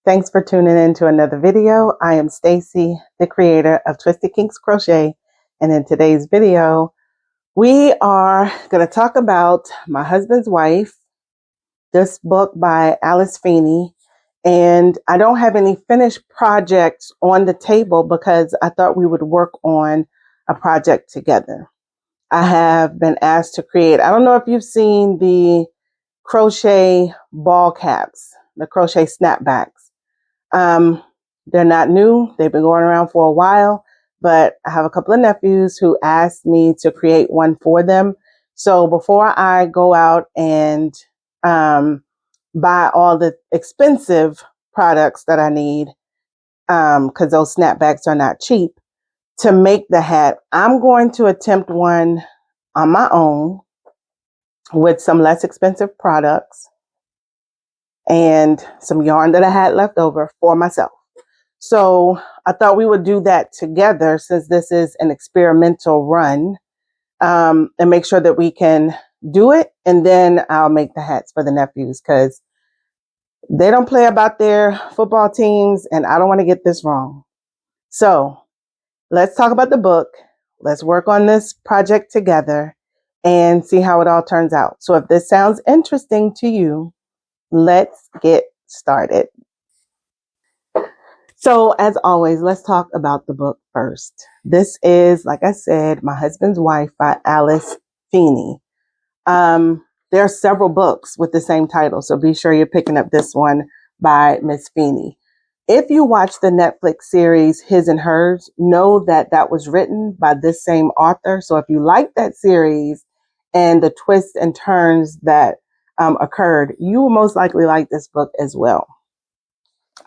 Thanks for tuning in to another video. I am Stacy, the creator of Twisted Kinks Crochet. And in today's video, we are going to talk about My Husband's Wife, this book by Alice Feeney. And I don't have any finished projects on the table because I thought we would work on a project together. I have been asked to create, I don't know if you've seen the crochet ball caps, the crochet snapbacks. They're not new. They've been going around for a while, but I have a couple of nephews who asked me to create one for them. So before I go out and buy all the expensive products that I need, because those snapbacks are not cheap, to make the hat, I'm going to attempt one on my own with some less expensive products and some yarn that I had left over for myself. So I thought we would do that together since this is an experimental run, and make sure that we can do it. And then I'll make the hats for the nephews because they don't play about their football teams and I don't want to get this wrong. So let's talk about the book. Let's work on this project together and see how it all turns out. So if this sounds interesting to you, let's get started. So as always, let's talk about the book first. This is, like I said, My Husband's Wife by Alice Feeney. There are several books with the same title, so be sure you're picking up this one by Miss Feeney. If you watch the Netflix series His and Hers, know that that was written by this same author. So if you like that series and the twists and turns that occurred, you will most likely like this book as well.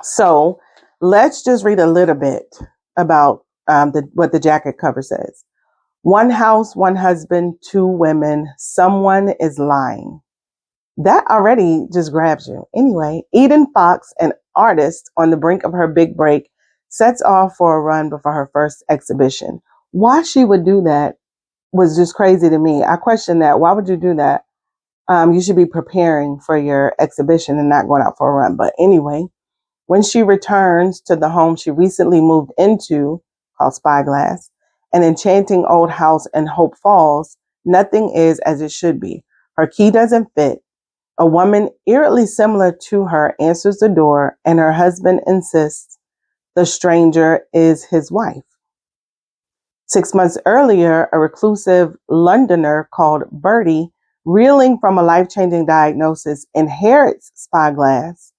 So let's just read a little bit about what the jacket cover says. One house, one husband, two women, someone is lying. That already just grabs you. Anyway, Eden Fox, an artist on the brink of her big break, sets off for a run before her first exhibition. Why she would do that was just crazy to me. I question that. Why would you do that? You should be preparing for your exhibition and not going out for a run. But anyway, when she returns to the home she recently moved into, called Spyglass, an enchanting old house in Hope Falls, nothing is as it should be. Her key doesn't fit. A woman eerily similar to her answers the door, and her husband insists the stranger is his wife. 6 months earlier, a reclusive Londoner called Bertie, reeling from a life-changing diagnosis, inherits Spyglass.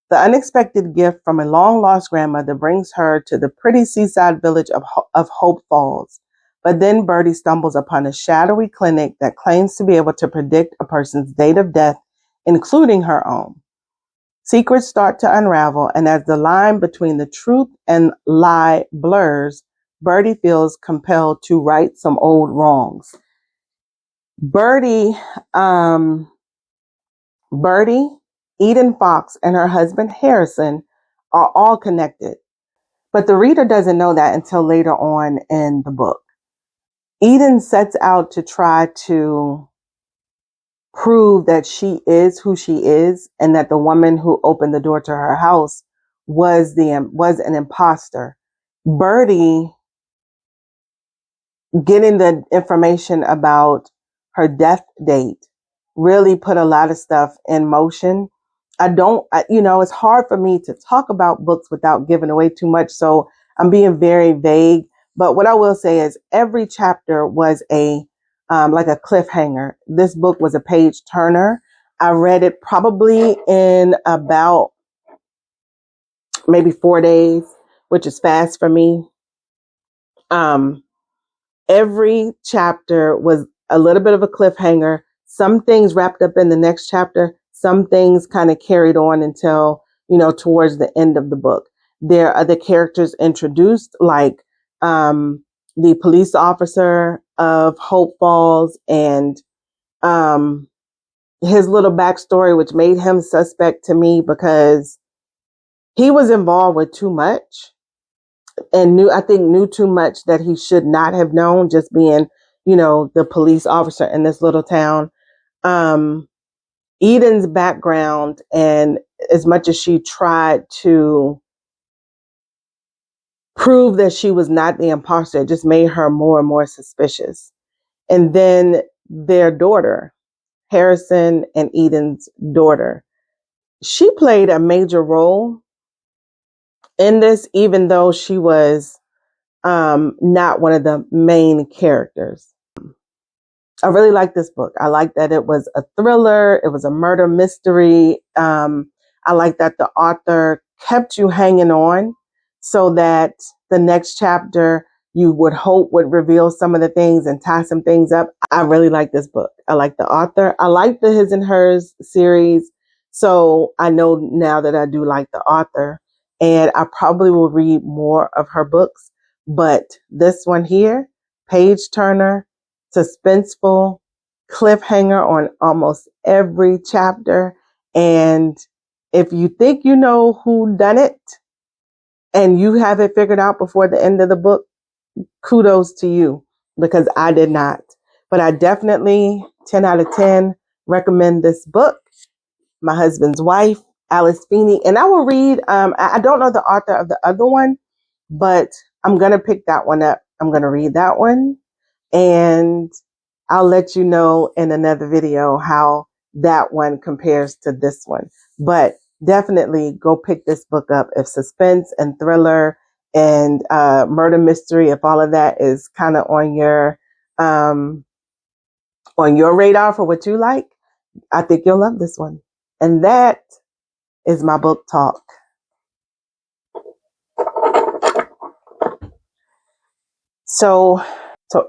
The unexpected gift from a long-lost grandmother brings her to the pretty seaside village of Hope Falls. But then Bertie stumbles upon a shadowy clinic that claims to be able to predict a person's date of death, including her own. Secrets start to unravel, and as the line between the truth and lie blurs, Bertie feels compelled to right some old wrongs. Bertie, Eden Fox, and her husband Harrison are all connected, but the reader doesn't know that until later on in the book. Eden sets out to try to prove that she is who she is and that the woman who opened the door to her house was an imposter. Bertie, getting the information about her death date, really put a lot of stuff in motion. It's hard for me to talk about books without giving away too much. So I'm being very vague. But what I will say is every chapter was like a cliffhanger. This book was a page turner. I read it probably in about maybe 4 days, which is fast for me. Every chapter was a little bit of a cliffhanger. Some things wrapped up in the next chapter. Some things kind of carried on until, towards the end of the book. There are other characters introduced, like the police officer of Hope Falls and his little backstory, which made him suspect to me because he was involved with too much and knew too much that he should not have known, just being, the police officer in this little town. Eden's background and as much as she tried to prove that she was not the imposter, it just made her more and more suspicious. And then their daughter, Harrison and Eden's daughter, she played a major role in this, even though she was not one of the main characters. I really like this book. I like that it was a thriller. It was a murder mystery. I like that the author kept you hanging on so that the next chapter you would hope would reveal some of the things and tie some things up. I really like this book. I like the author. I like the His and Hers series. So I know now that I do like the author, and I probably will read more of her books. But this one here, Page Turner, suspenseful, cliffhanger on almost every chapter. And if you think you know who done it and you have it figured out before the end of the book, kudos to you, because I did not. But I definitely 10 out of 10 recommend this book, My Husband's Wife, Alice Feeney. And I will read, I don't know the author of the other one, but I'm going to pick that one up. I'm going to read that one, and I'll let you know in another video how that one compares to this one. But definitely go pick this book up if suspense and thriller and murder mystery, if all of that is kind of on your radar for what you like. I think you'll love this one. And that is my book talk. So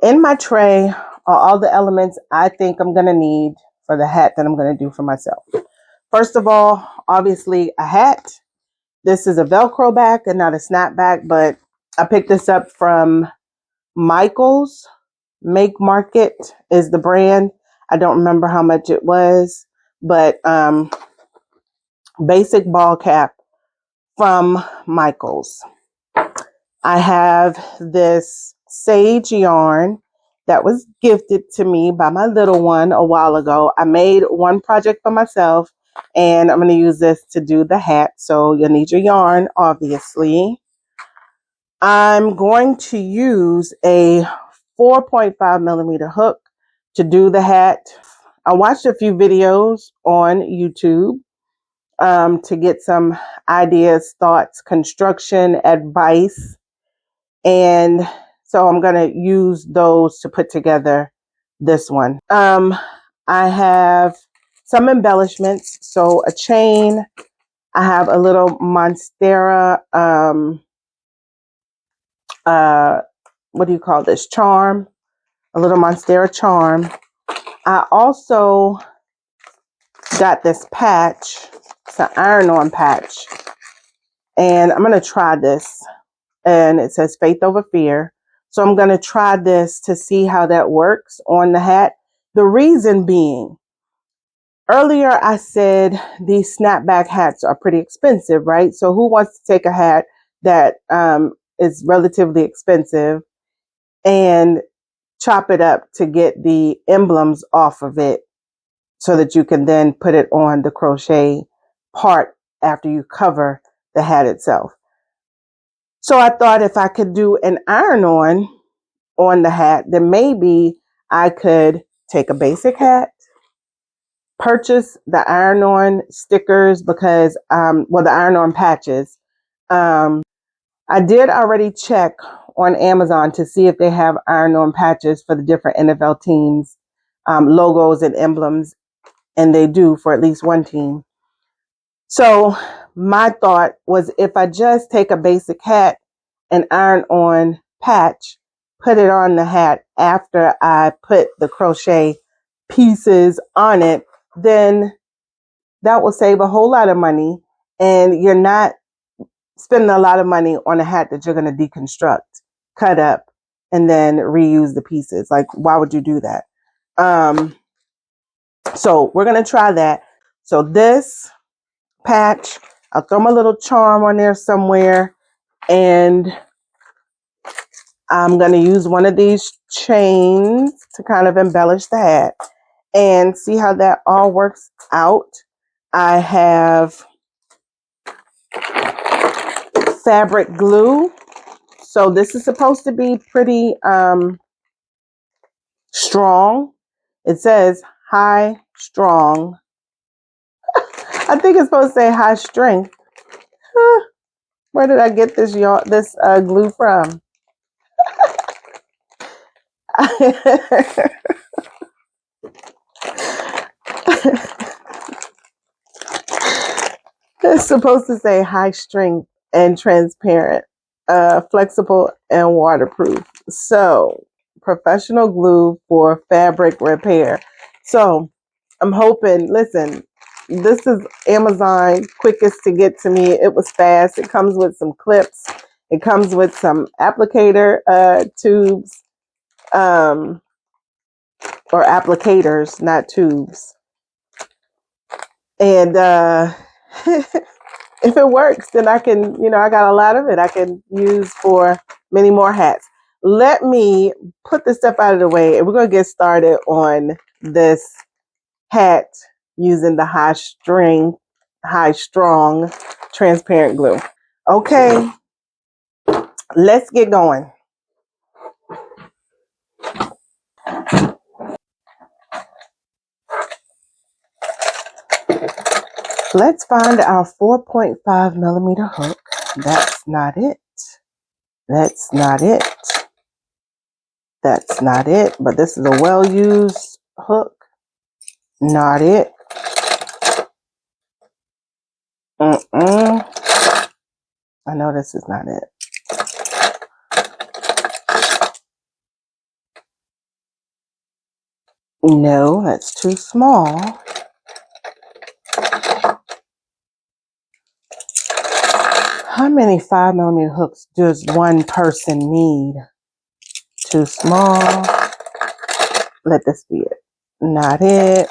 in my tray are all the elements I think I'm going to need for the hat that I'm going to do for myself. First of all, obviously a hat. This is a Velcro back and not a snapback, but I picked this up from Michael's. Make Market is the brand. I don't remember how much it was, but basic ball cap from Michael's. I have this sage yarn that was gifted to me by my little one a while ago. I made one project for myself, and I'm going to use this to do the hat. So you'll need your yarn, obviously. I'm going to use a 4.5 millimeter hook to do the hat. I watched a few videos on YouTube to get some ideas, thoughts, construction advice. And so I'm going to use those to put together this one. I have some embellishments. So a chain. I have a little Monstera, what do you call this? Charm. A little Monstera charm. I also got this patch. It's an iron-on patch. And I'm going to try this. And it says Faith Over Fear. So I'm going to try this to see how that works on the hat. The reason being, earlier I said these snapback hats are pretty expensive, right? So who wants to take a hat that is relatively expensive and chop it up to get the emblems off of it so that you can then put it on the crochet part after you cover the hat itself? So I thought if I could do an iron-on on the hat, then maybe I could take a basic hat, purchase the iron-on stickers because, the iron-on patches. I did already check on Amazon to see if they have iron-on patches for the different NFL teams, logos and emblems, and they do for at least one team. So my thought was if I just take a basic hat and iron-on patch, put it on the hat after I put the crochet pieces on it, then that will save a whole lot of money, and you're not spending a lot of money on a hat that you're going to deconstruct, cut up, and then reuse the pieces. Like, why would you do that? So we're going to try that. So this patch, I'll throw my little charm on there somewhere, and I'm going to use one of these chains to kind of embellish the hat and see how that all works out. I have fabric glue. So this is supposed to be pretty strong. It says high strong. I think it's supposed to say high strength. Where did I get this glue from? It's supposed to say high strength and transparent, flexible and waterproof. So professional glue for fabric repair. So I'm hoping, listen, this is Amazon quickest to get to me. It was fast. It comes with some clips. It comes with some applicator tubes, or applicators, not tubes. And if it works, then I can, I got a lot of it I can use for many more hats. Let me put this stuff out of the way and we're going to get started on this hat using the high strong, transparent glue. Okay, let's get going. Let's find our 4.5 millimeter hook. That's not it. That's not it. That's not it. But this is a well-used hook. Not it. I know this is not it. No, that's too small. How many 5 millimeter hooks does one person need? Too small. Let this be it. Not it.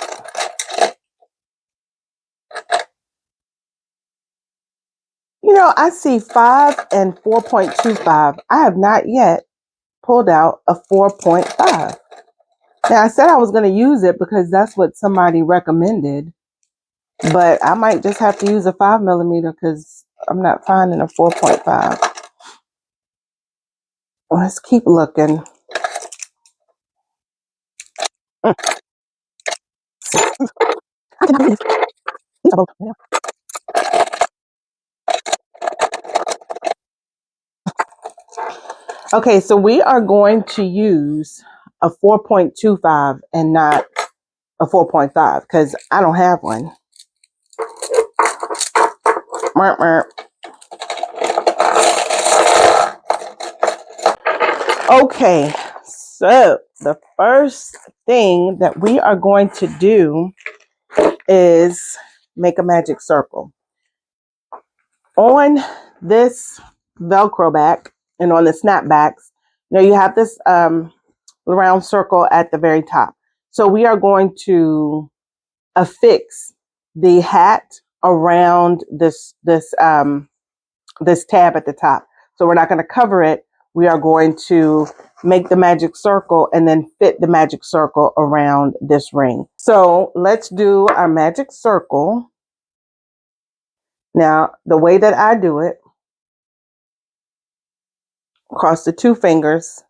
I see 5 and 4.25. I have not yet pulled out a 4.5. Now, I said I was going to use it because that's what somebody recommended. But I might just have to use a 5 millimeter because I'm not finding a 4.5. Let's keep looking. Okay, so we are going to use a 4.25 and not a 4.5 because I don't have one. Okay, so the first thing that we are going to do is make a magic circle. On this Velcro back and on the snapbacks, you have this round circle at the very top. So we are going to affix the hat around this tab at the top. So we're not going to cover it. We are going to make the magic circle and then fit the magic circle around this ring. So let's do our magic circle. Now, the way that I do it, cross the two fingers,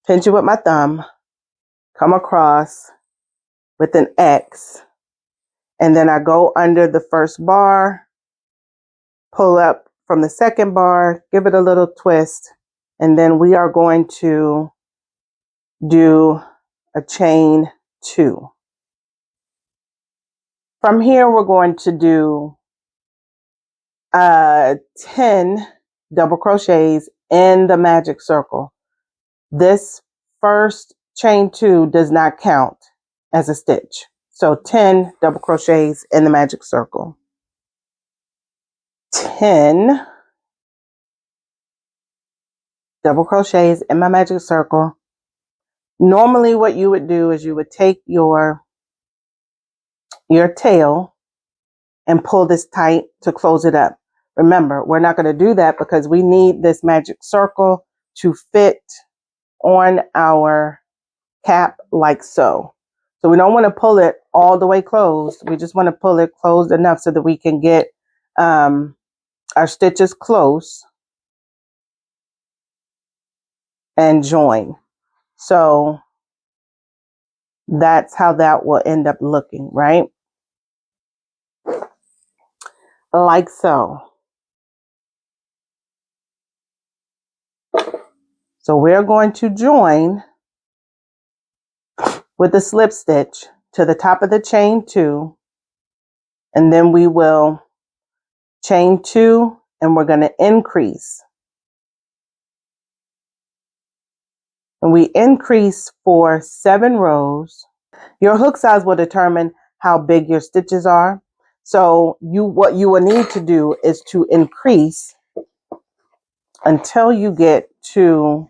pinch it with my thumb, come across with an X, and then I go under the first bar, pull up from the second bar, give it a little twist, and then we are going to do a chain 2. From here, we're going to do 10 double crochets in the magic circle. This first chain 2 does not count as a stitch. So 10 double crochets in the magic circle. 10 double crochets in my magic circle. Normally what you would do is you would take your tail and pull this tight to close it up. Remember, we're not going to do that because we need this magic circle to fit on our cap like so. So we don't want to pull it all the way closed. We just want to pull it closed enough so that we can get our stitches close and join. So that's how that will end up looking, right? Like so. So we're going to join with the slip stitch to the top of the chain 2, and then we will chain 2 and we're going to increase. And we increase for 7 rows. Your hook size will determine how big your stitches are. So what you will need to do is to increase until you get to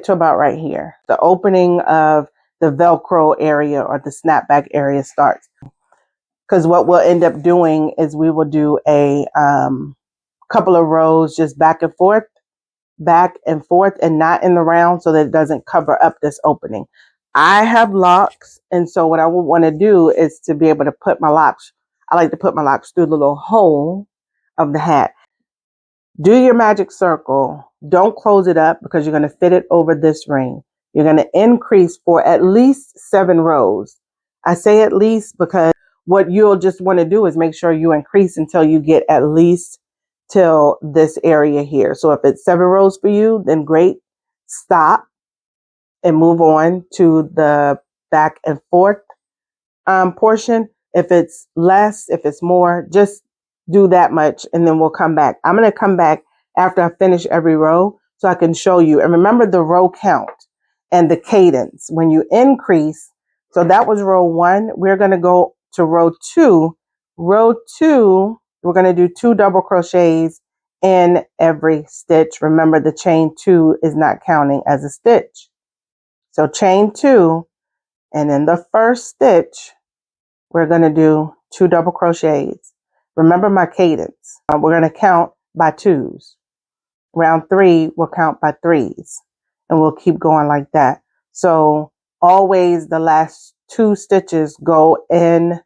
about right here. The opening of the Velcro area or the snapback area starts. Because what we'll end up doing is we will do a couple of rows just back and forth, and not in the round so that it doesn't cover up this opening. I have locks, and so what I would want to do is to be able to put my locks. I like to put my locks through the little hole of the hat. Do your magic circle. Don't close it up because you're going to fit it over this ring. You're going to increase for at least 7 rows. I say at least because what you'll just want to do is make sure you increase until you get at least till this area here. So if it's 7 rows for you, then great. Stop and move on to the back and forth portion. If it's less, if it's more, just do that much and then we'll come back. I'm going to come back after I finish every row so I can show you. And remember the row count and the cadence. When you increase, so that was row 1. We're going to go to row 2. Row 2, we're going to do 2 double crochets in every stitch. Remember the chain 2 is not counting as a stitch. So chain 2, and in the first stitch, we're going to do 2 double crochets. Remember my cadence. We're going to count by 2s. Round 3, we'll count by 3s. And we'll keep going like that. So always the last 2 stitches go in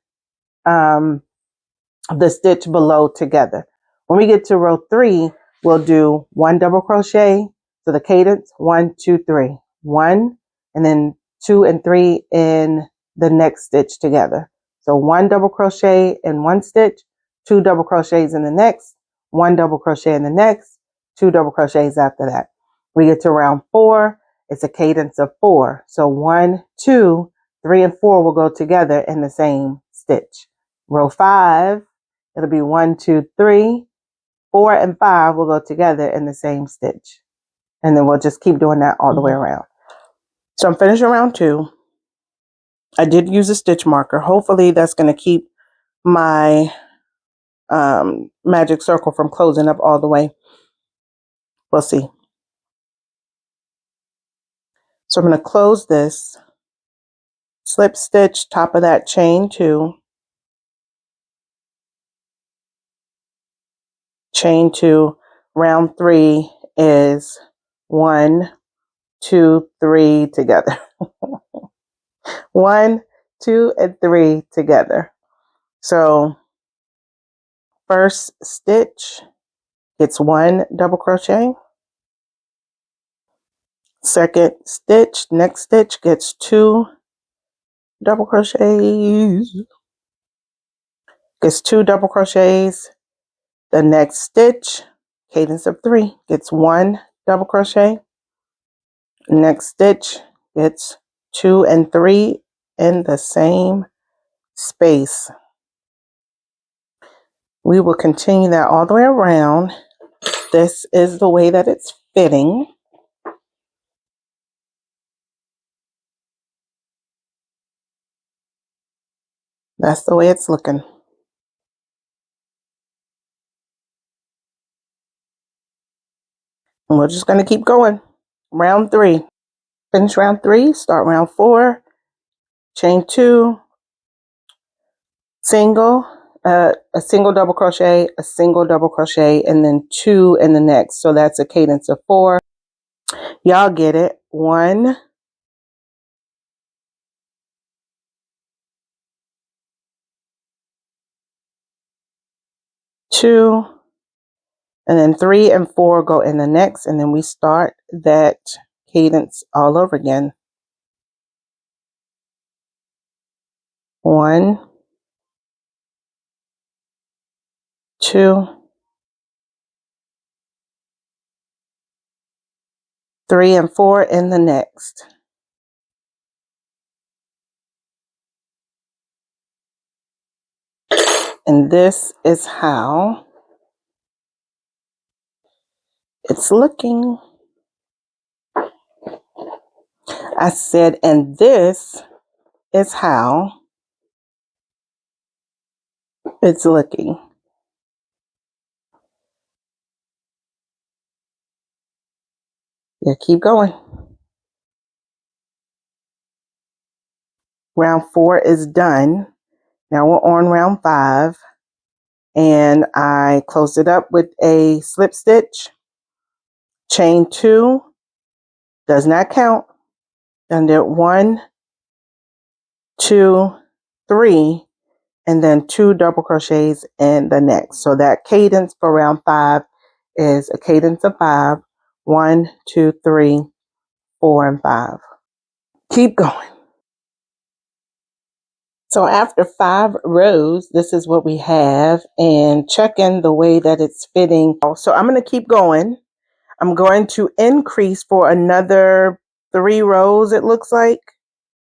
the stitch below together. When we get to row 3, we'll do 1 double crochet. So the cadence, 1, 2, 3. 1, and then 2 and 3 in the next stitch together. So 1 double crochet in one stitch, 2 double crochets in the next, 1 double crochet in the next, 2 double crochets after that. We get to round 4, it's a cadence of 4. So 1, 2, 3, and 4 will go together in the same stitch. Row 5, it'll be 1, 2, 3, 4, and 5 will go together in the same stitch. And then we'll just keep doing that all the way around. So I'm finishing round 2. I did use a stitch marker. Hopefully that's going to keep my magic circle from closing up all the way. We'll see. So I'm going to close this, slip stitch top of that chain 2, chain 2. Round 3 is 1, 2, 3 together. 1, 2, and 3 together. So first stitch gets 1 double crochet. Second stitch, next stitch gets 2 double crochets. Gets 2 double crochets. The next stitch, cadence of 3, gets 1 double crochet. Next stitch gets 2 and 3 in the same space. We will continue that all the way around. This is the way that it's fitting. That's the way it's looking. And we're just going to keep going. Round 3. Finish round 3, start round 4, chain 2, single, a single double crochet, a single double crochet, and then 2 in the next. So that's a cadence of 4. Y'all get it. 1, 2, and then 3 and 4 go in the next, and then we start that cadence all over again. 1, 2, 3 and 4 in the next. And this is how it's looking. I said, and this is how it's looking. Yeah, keep going. Round 4 is done. Now we're on round 5. And I closed it up with a slip stitch. Chain 2 does not count. Then did 1, 2, 3, and then 2 double crochets in the next. So that cadence for round 5 is a cadence of 5. 1, 2, 3, 4, and 5. Keep going. So after 5 rows, this is what we have, and check in the way that it's fitting. So I'm going to keep going. I'm going to increase for another 3 rows, it looks like,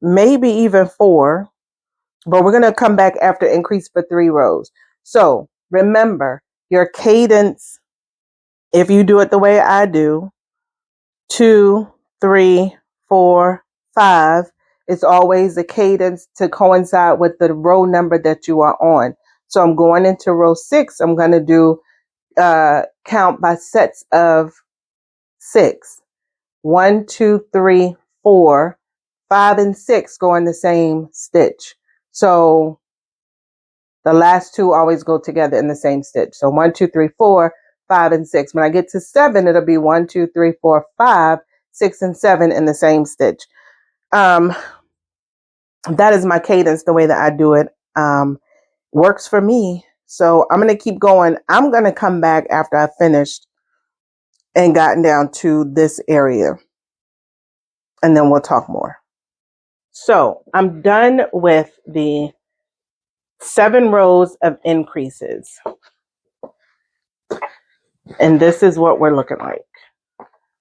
maybe even 4, but we're going to come back after increase for 3 rows. So remember your cadence, if you do it the way I do, 2, 3, 4, 5, it's always the cadence to coincide with the row number that you are on. So I'm going into row 6. I'm going to do count by sets of 6. 1, 2, 3, 4, 5, and 6 go in the same stitch. So the last 2 always go together in the same stitch. So 1, 2, 3, 4, 5, and 6. When I get to 7, it'll be 1, 2, 3, 4, 5, 6, and 7 in the same stitch. That is my cadence, the way that I do it. Works for me. So I'm going to keep going. I'm going to come back after I finished and gotten down to this area, and then we'll talk more. So I'm done with the 7 rows of increases. And this is what we're looking like.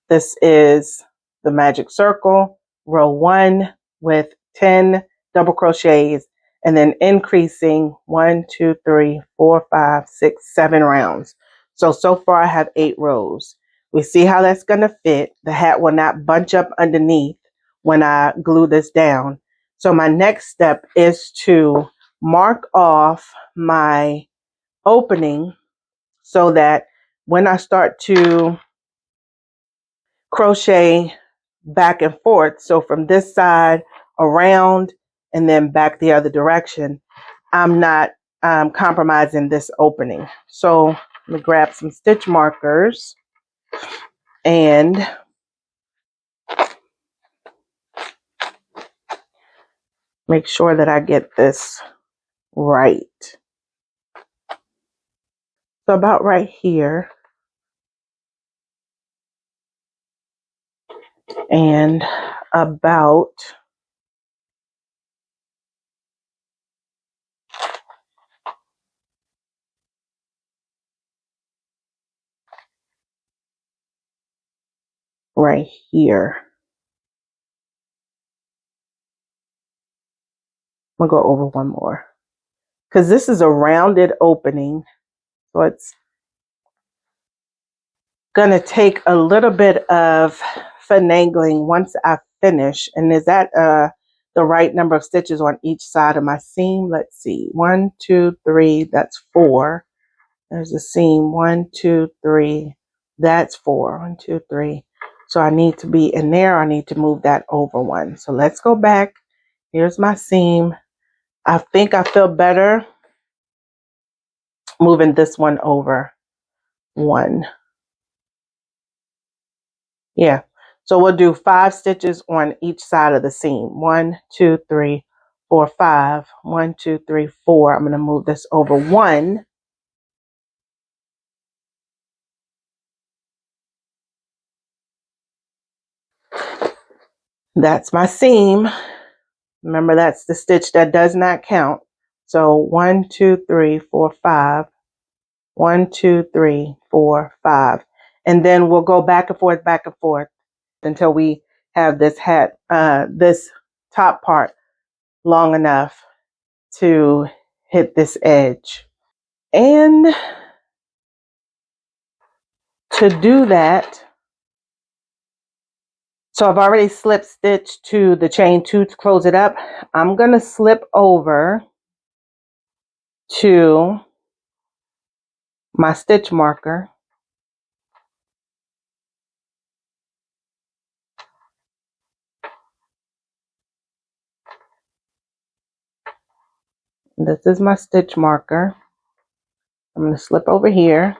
This is the magic circle, row 1 with 10 double crochets, and then increasing 1, 2, 3, 4, 5, 6, 7 rounds. So far I have 8 rows. We see how that's going to fit. The hat will not bunch up underneath when I glue this down. So my next step is to mark off my opening so that when I start to crochet back and forth, so from this side around and then back the other direction, I'm not compromising this opening. So let me grab some stitch markers and make sure that I get this right. So about right here, and about right here. I'm gonna go over one more because this is a rounded opening, so it's gonna take a little bit of finagling once I finish. And is that the right number of stitches on each side of my seam? Let's see, 1, 2, 3, that's 4. There's a seam, 1, 2, 3, that's 4, 1, 2, 3. So I need to be in there. I need to move that over 1. So let's go back. Here's my seam. I think I feel better moving this one over 1. Yeah. So we'll do 5 stitches on each side of the seam. 1, 2, 3, 4, 5. 1, 2, 3, 4. I'm going to move this over 1. That's my seam. Remember, that's the stitch that does not count. So 1, 2, 3, 4, 5. 1, 2, 3, 4, 5. And then we'll go back and forth until we have this hat, this top part long enough to hit this edge. And to do that, so I've already slip stitched to the chain 2 to close it up. I'm going to slip over to my stitch marker. This is my stitch marker. I'm going to slip over here,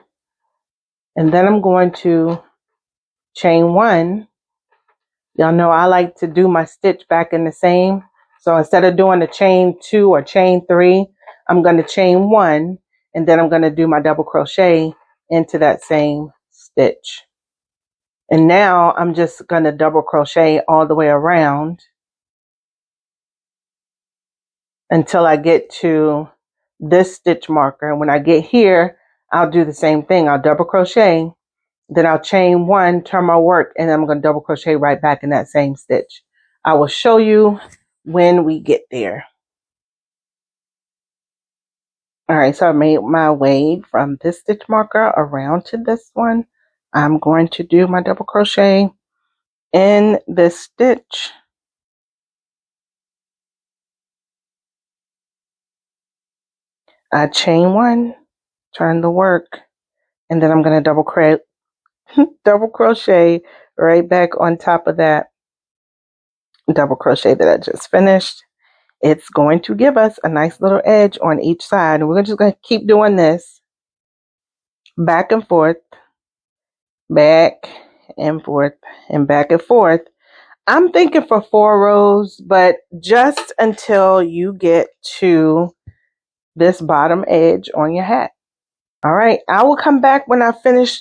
and then I'm going to chain 1. Y'all know I like to do my stitch back in the same. So instead of doing a chain 2 or chain 3, I'm going to chain 1, and then I'm going to do my double crochet into that same stitch. And now I'm just going to double crochet all the way around until I get to this stitch marker. And when I get here, I'll do the same thing. I'll double crochet, then I'll chain 1, turn my work, and then I'm going to double crochet right back in that same stitch. I will show you when we get there. All right, so I made my way from this stitch marker around to this one. I'm going to do my double crochet in this stitch. I chain 1, turn the work, and then I'm going to double crochet right back on top of that double crochet that I just finished. It's going to give us a nice little edge on each side, and we're just going to keep doing this back and forth, back and forth, and back and forth. I'm thinking for 4 rows, but just until you get to this bottom edge on your hat. All right, I will come back when I finish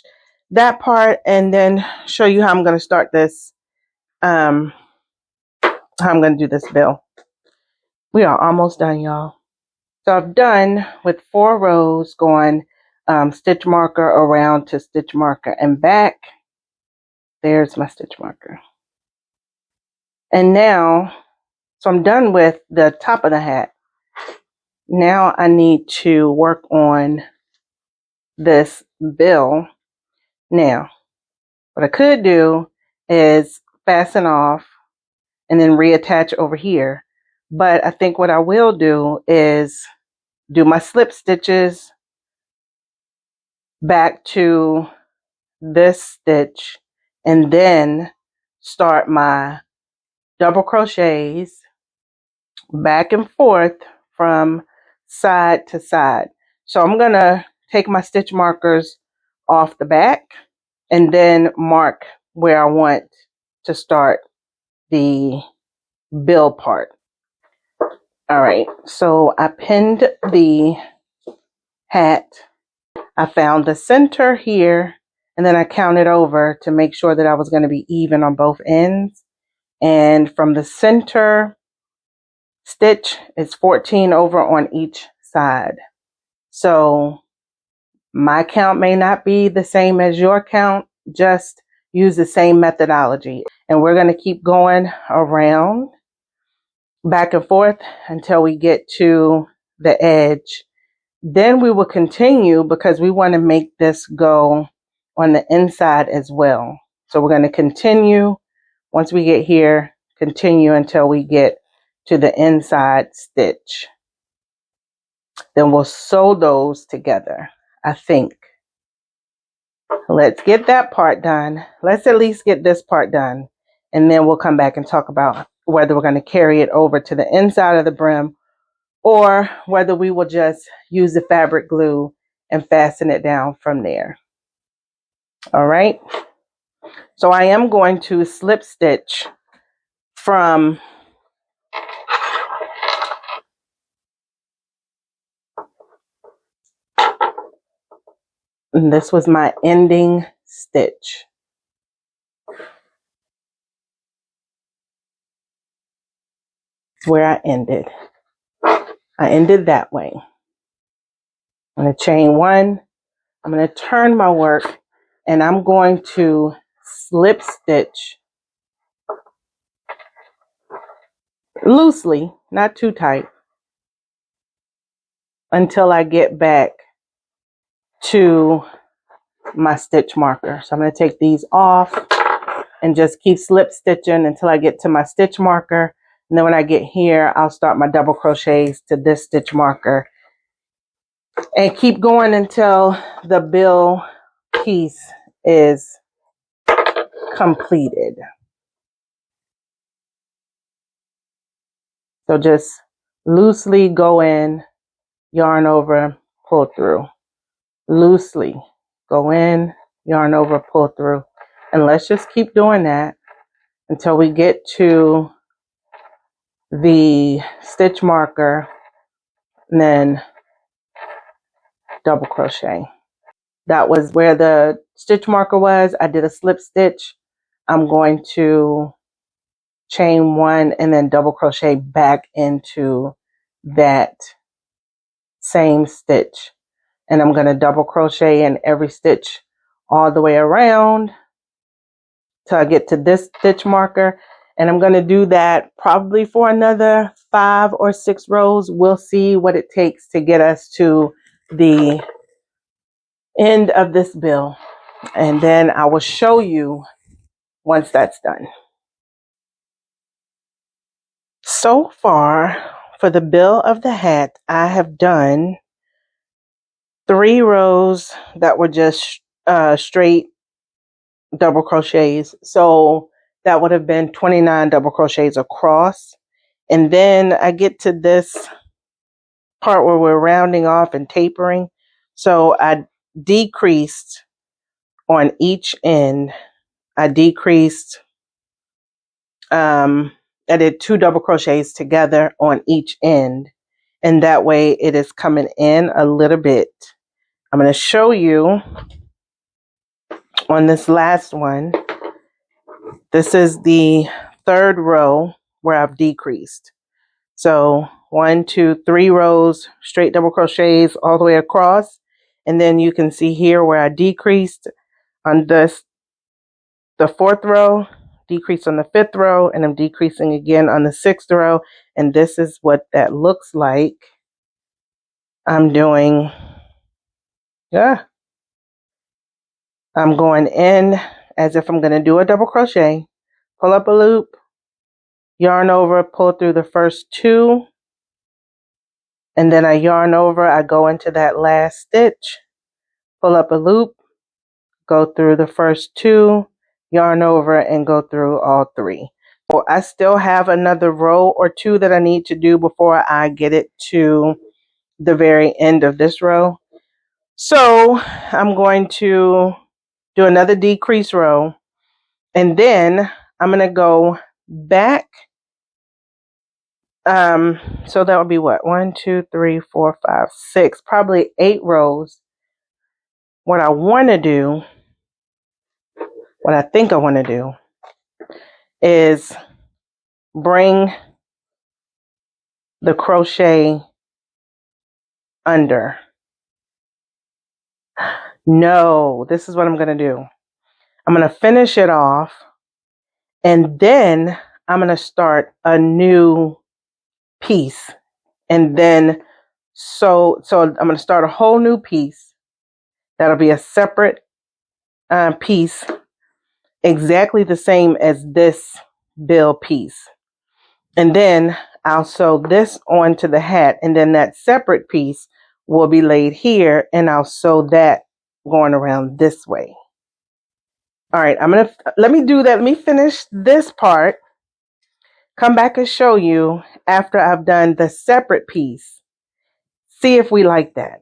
that part and then show you how I'm going to start this, how I'm going to do this bill. We are almost done, y'all. So I've done with 4 rows going stitch marker around to stitch marker and back. There's my stitch marker. And now, so I'm done with the top of the hat. Now I need to work on this bill. Now, what I could do is fasten off and then reattach over here. But I think what I will do is do my slip stitches back to this stitch and then start my double crochets back and forth from side to side. So I'm going to take my stitch markers off the back and then mark where I want to start the bill part. All right, so I pinned the hat. I found the center here, and then I counted over to make sure that I was going to be even on both ends. And from the center stitch, it's 14 over on each side. So my count may not be the same as your count, just use the same methodology. And we're going to keep going around back and forth until we get to the edge. Then we will continue because we want to make this go on the inside as well. So we're going to continue once we get here, continue until we get to the inside stitch. Then we'll sew those together, I think. Let's get that part done. Let's at least get this part done. And then we'll come back and talk about whether we're going to carry it over to the inside of the brim or whether we will just use the fabric glue and fasten it down from there. All right. So I am going to slip stitch from and this was my ending stitch. where I ended. I ended that way. I'm going to chain one. I'm going to turn my work and I'm going to slip stitch loosely, not too tight, until I get back to my stitch marker. So I'm going to take these off and just keep slip stitching until I get to my stitch marker. And then when I get here, I'll start my double crochets to this stitch marker and keep going until the bill piece is completed. So just loosely go in, yarn over, pull through. Loosely go in, yarn over, pull through. And let's just keep doing that until we get to the stitch marker and then double crochet. That was where the stitch marker was. I did a slip stitch. I'm going to chain one and then double crochet back into that same stitch. And I'm going to double crochet in every stitch all the way around till I get to this stitch marker. And I'm going to do that probably for another 5 or 6 rows. We'll see what it takes to get us to the end of this bill. And then I will show you once that's done. So far for the bill of the hat, I have done 3 rows that were just straight double crochets. So that would have been 29 double crochets across. And then I get to this part where we're rounding off and tapering. So I decreased on each end. I decreased, I did 2 double crochets together on each end. And that way it is coming in a little bit. I'm going to show you on this last one. This is the 3rd row where I've decreased. So 1, 2, 3 rows straight double crochets all the way across. And then you can see here where I decreased on this, the 4th row, decreased on the 5th row, and I'm decreasing again on the 6th row. And this is what that looks like. I'm doing, I'm going in as if I'm going to do a double crochet, pull up a loop, yarn over, pull through the first 2, and then I yarn over, I go into that last stitch, pull up a loop, go through the first 2, yarn over, and go through all 3. So I still have another row or 2 that I need to do before I get it to the very end of this row. So I'm going to do another decrease row, and then I'm going to go back. So that would be what? 1, 2, 3, 4, 5, 6, probably 8 rows. What I want to do, what I think I want to do is bring the crochet under. No, this is what I'm going to do. I'm going to finish it off, and then I'm going to start a new piece. And then, so I'm going to start a whole new piece. That'll be a separate piece, exactly the same as this bill piece. And then I'll sew this onto the hat, and then that separate piece will be laid here, and I'll sew that going around this way. All right, let me do that. Let me finish this part, come back and show you after I've done the separate piece. See if we like that.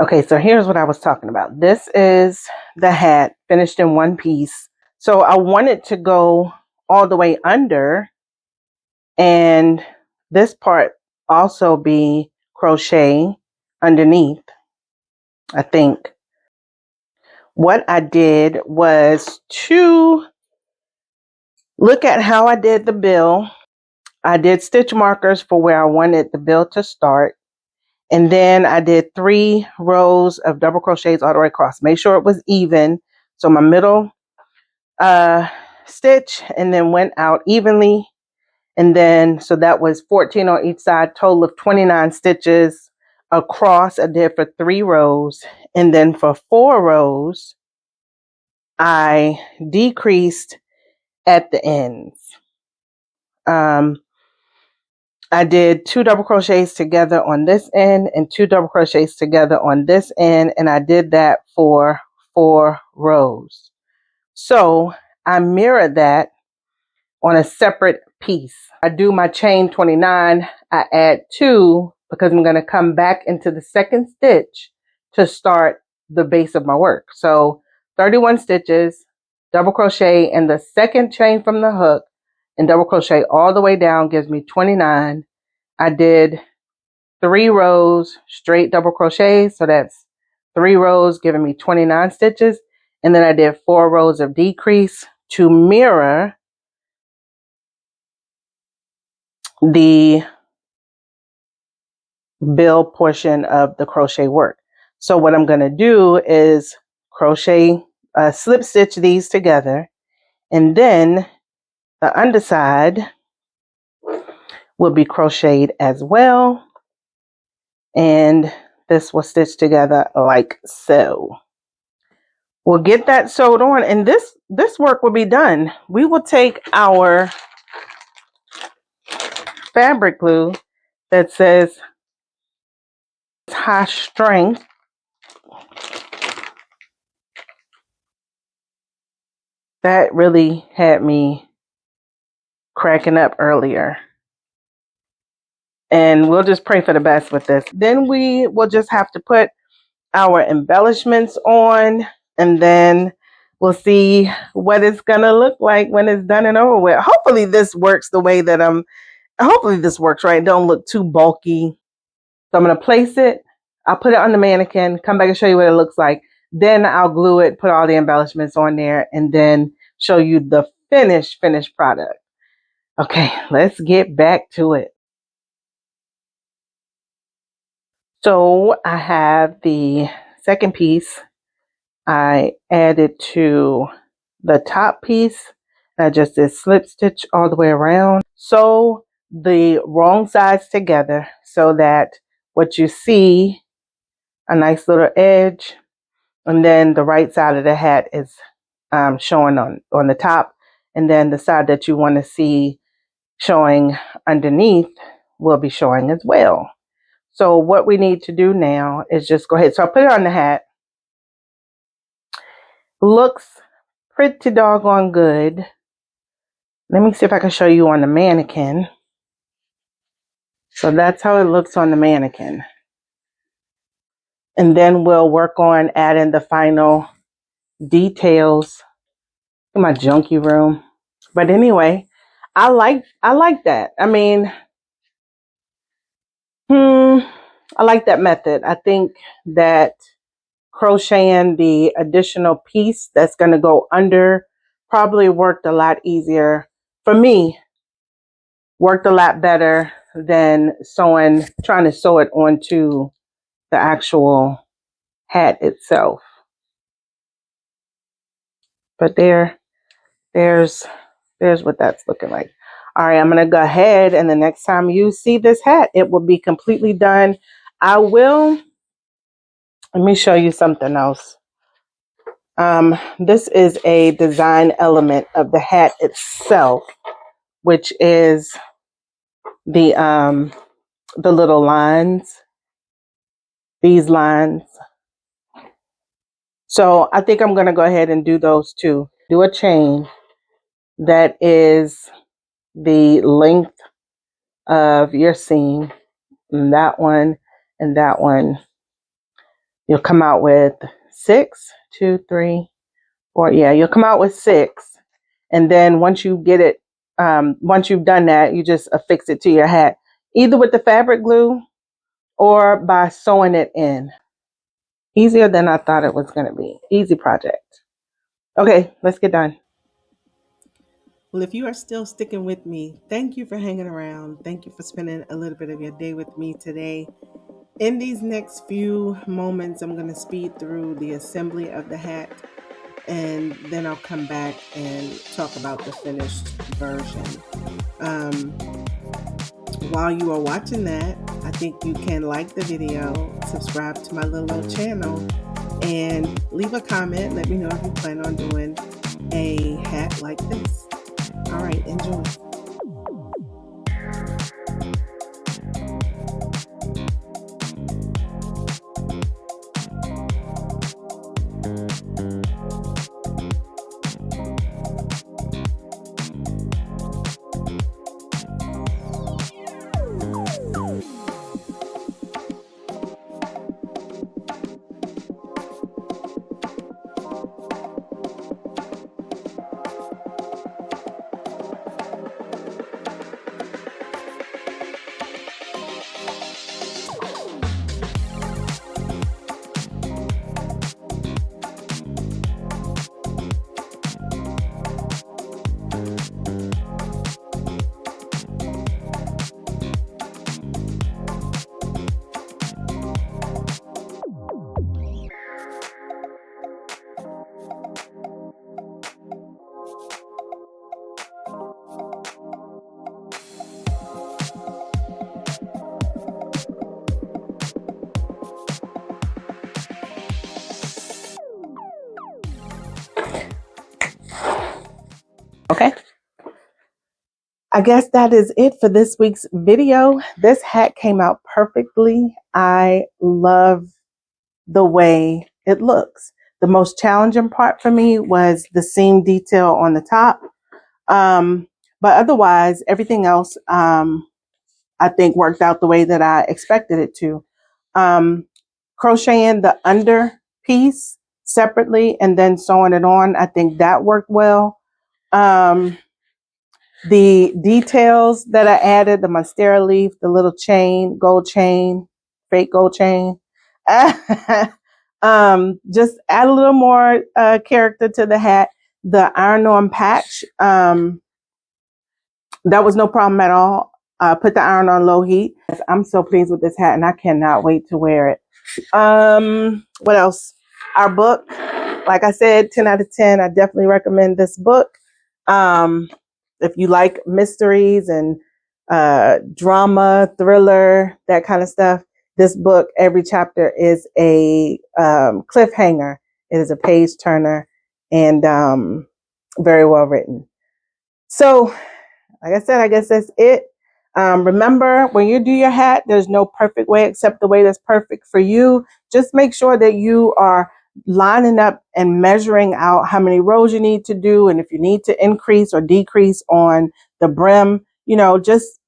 Okay, so here's what I was talking about. This is the hat finished in one piece. So I want it to go all the way under, and this part also be crochet underneath, I think. What I did was to Look at how I did the bill. I did stitch markers for where I wanted the bill to start. And then I did 3 rows of double crochets all the way across. Make sure it was even. So my middle stitch, and then went out evenly. And then, so that was 14 on each side, total of 29 stitches across. I did for 3 rows. And then for 4 rows, I decreased at the ends. I did 2 double crochets together on this end and 2 double crochets together on this end. And I did that for 4 rows. So I mirrored that on a separate piece. I do my chain 29. I add 2 because I'm going to come back into the second stitch to start the base of my work. So 31 stitches, double crochet in the second chain from the hook, and double crochet all the way down gives me 29. I did 3 rows straight double crochets, so that's 3 rows giving me 29 stitches. And then I did 4 rows of decrease to mirror the bill portion of the crochet work. So what I'm going to do is crochet, slip stitch these together, and then the underside will be crocheted as well. And this will stitch together like so. We'll get that sewed on, and this work will be done. We will take our fabric glue that says high strength, that really had me cracking up earlier. And we'll just pray for the best with this. Then we will just have to put our embellishments on, and then we'll see what it's going to look like when it's done and over with. Hopefully this works the way that hopefully this works right. Don't look too bulky. So I'm going to place it. I'll put it on the mannequin, come back and show you what it looks like. Then I'll glue it, put all the embellishments on there, and then show you the finished product. Okay, let's get back to it. So I have the second piece. I added to the top piece. I just did slip stitch all the way around. Sew the wrong sides together so that what you see, a nice little edge, and then the right side of the hat is showing on the top, and then the side that you want to see showing underneath will be showing as well. So what we need to do now is just go ahead. So I put it on the hat. Looks pretty doggone good. Let me see if I can show you on the mannequin. So that's how it looks on the mannequin. And then we'll work on adding the final details in my junkie room. But anyway, I like that. I mean, I like that method. I think that crocheting the additional piece that's going to go under probably worked a lot easier for me, worked a lot better than trying to sew it onto the actual hat itself. But there's what that's looking like. All right, I'm going to go ahead, and the next time you see this hat, it will be completely done. Let me show you something else. This is a design element of the hat itself, which is the little lines, these lines. So I think I'm going to go ahead and do those too. Do a chain that is the length of your seam, and that one and that one. You'll come out with 6, 2, 3, 4. Yeah, you'll come out with 6. And then once you get it, once you've done that, you just affix it to your hat, either with the fabric glue or by sewing it in. Easier than I thought it was going to be. Easy project. Okay, let's get done. Well, if you are still sticking with me, thank you for hanging around. Thank you for spending a little bit of your day with me today. In these next few moments, I'm going to speed through the assembly of the hat, and then I'll come back and talk about the finished version. Um, while you are watching that, I think you can like the video, subscribe to my little old channel, and leave a comment. Let me know if you plan on doing a hat like this. All right, enjoy. Okay. I guess that is it for this week's video. This hat came out perfectly. I love the way it looks. The most challenging part for me was the seam detail on the top. But otherwise, everything else, I think worked out the way that I expected it to. Crocheting the under piece separately and then sewing it on, I think that worked well. The details that I added, the monstera leaf, the little chain, gold chain, fake gold chain, just add a little more character to the hat. The iron-on patch, that was no problem at all. Put the iron on low heat. I'm so pleased with this hat, and I cannot wait to wear it. What else? Our book, like I said, 10 out of 10. I definitely recommend this book. If you like mysteries and drama, thriller, that kind of stuff, this book, every chapter is a cliffhanger. It is a page turner and very well written. So, like I said, I guess that's it. Remember, when you do your hat, there's no perfect way except the way that's perfect for you. Just make sure that you are lining up and measuring out how many rows you need to do. And if you need to increase or decrease on the brim, just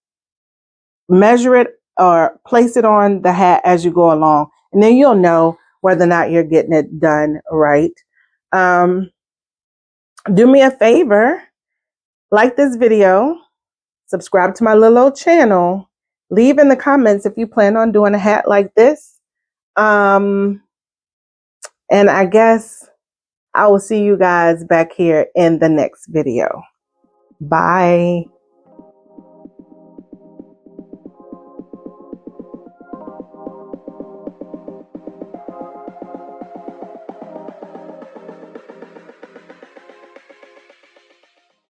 measure it or place it on the hat as you go along. And then you'll know whether or not you're getting it done right. Do me a favor, like this video, subscribe to my little old channel, leave in the comments if you plan on doing a hat like this. And I guess I will see you guys back here in the next video. Bye.